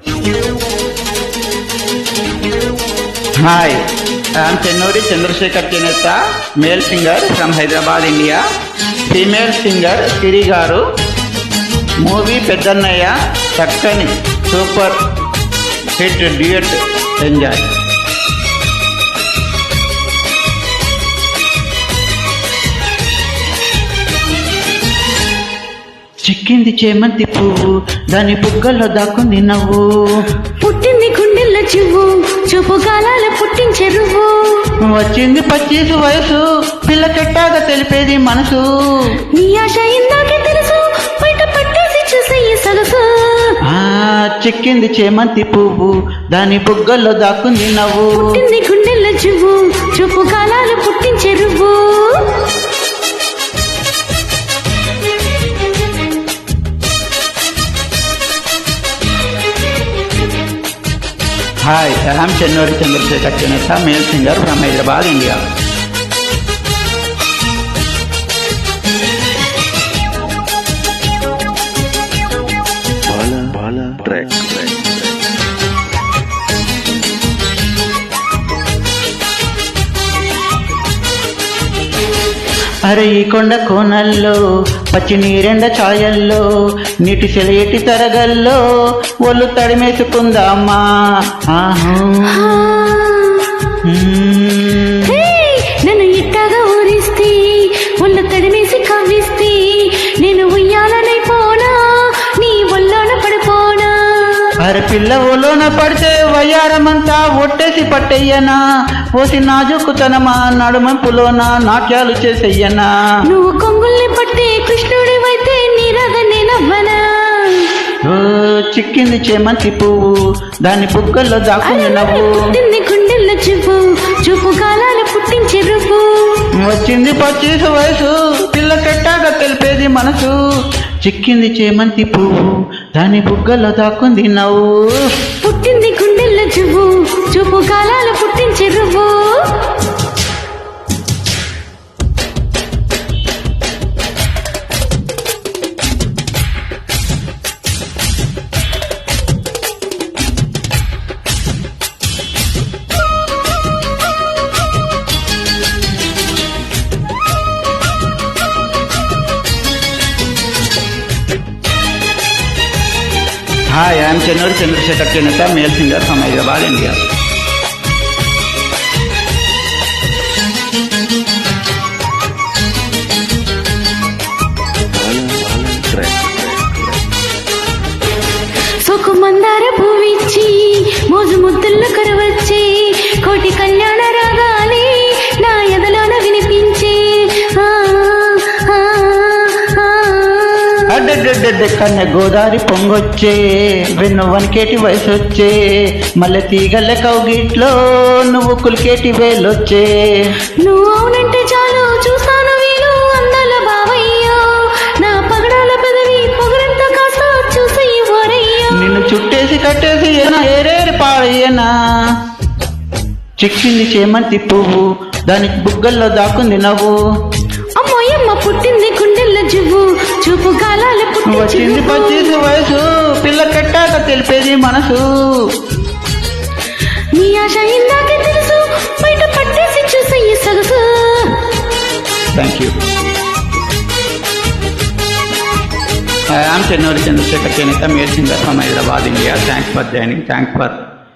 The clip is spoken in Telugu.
Hi, I am Chennuri Chandrasekhar Chenetta, male singer from Hyderabad, India. Female singer Siri Garu. Movie Peddannaya, Chakkani, super hit duet. Enjoy. చిక్కింది చేమంతి పువ్వు దాని బుగ్గల్లో దాక్కుంది నవ్వు, పుట్టింది గుండెల్లో చివ్వు చూపు గాలాల పుట్టించే రువ్వు, వచ్చింది 25 వయసు పిల్ల కెట్టాగా తెలిపేది మనసు, నీ ఆశ ఇందాకే తెలుసు బయట పట్టేసి చూసే ఈ సొగసు. చిక్కింది చేమంతి పువ్వు దాని బుగ్గల్లో దాక్కుంది నవ్వు, పుట్టింది గుండెల్లో చివ్వు చూపు గాలాల పుట్టించే రువ్వు. Hi, I am Chennuri Chandrasekhar Chenetta, male singer from Hyderabad, India. Bala track. అరే ఈ కొండ కోనల్లో పచ్చి నీరెండ ఛాయల్లో నీటి సెలయేటి తరగల్లో ఒళ్ళు తడిమేసుకుందామా. నన్ను ఇట్టగా ఊరిస్తే ఒళ్ళు తడిమేసి కవ్విస్తే నేను ఉయ్యాలనైపోనా నీ ఒళ్ళోన పడిపోనా. అరే పిల్ల ఒళ్ళోన పడితే వయ్యారమంతా ఒట్టేసి పట్టెయ్యనా, పోసి నాజుకుతనమా నడుమంపులోన నాట్యాలు చేసెయ్యనా. నువ్వు కొంగుల్ని పట్టే కృష్ణుడివైతే నీరగ నేనవ్వనా. చిక్కింది చేమంతి పువ్వు దాని బుగ్గల్లో దాక్కుని నవ్వు, పుట్టింది గుండెల్లో చివ్వు చూపు గాలాల పుట్టించే రువ్వు, వచ్చింది 25 వయసు పిల్ల కెట్టాగా తెలిపేది మనసు, చిక్కింది చేమంతి పువ్వు దాని బుగ్గల్లో దాక్కుంది నవ్వు, పుట్టింది గుండెల్లో చివ్వు చూపు గాలాల పుట్టించే రువ్వు. Hi, I am Chennuri Chandrasekhar Chenetta, male singer from Hyderabad, India. Bala track. సోకు మందార పువ్విచ్చి మోజు ముద్దుల్లో కరవచ్చి కోటి కళ్యాణ రాగాలి నా ఎదలోన వినిపించి. అడ్డడ్డడ్డ కన్నె గోదారి పొంగొచ్చే వెన్ను వనకేటి వయసొచ్చే మల్లె తీగల్ల కౌగిట్లో నువ్వు కులికేటి వేలొచ్చే. నువ్వు అవునంటే చాలు చూస్తాను వీలు అందాల బావయ్యో, నా పగడాల పెదవి పొగరంతా కాస్త చూసి ఓరయ్యో. నిన్ను చుట్టేసి కట్టేసి ఏరేరి పాడయ్యనా, చిక్కింది చేమంతి పువ్వు దాని బుగ్గల్లో దాక్కుంది నవ్వు, అమ్మోయమ్మ పుట్టింది గుండెల్లో జివ్వు చూపు గాలాల పుట్టించే వచ్చింది 25 వయసు పిల్ల కట్టాక తెలిపేది మనసు, నీ ఆశ ఇందాకే తెలుసు బయట పట్టేసి చూసే ఈ సొగసు. Thank you. I am Chennuri Chandrasekhar Chenetta, male singer from Hyderabad, India. Thanks for joining. Thanks for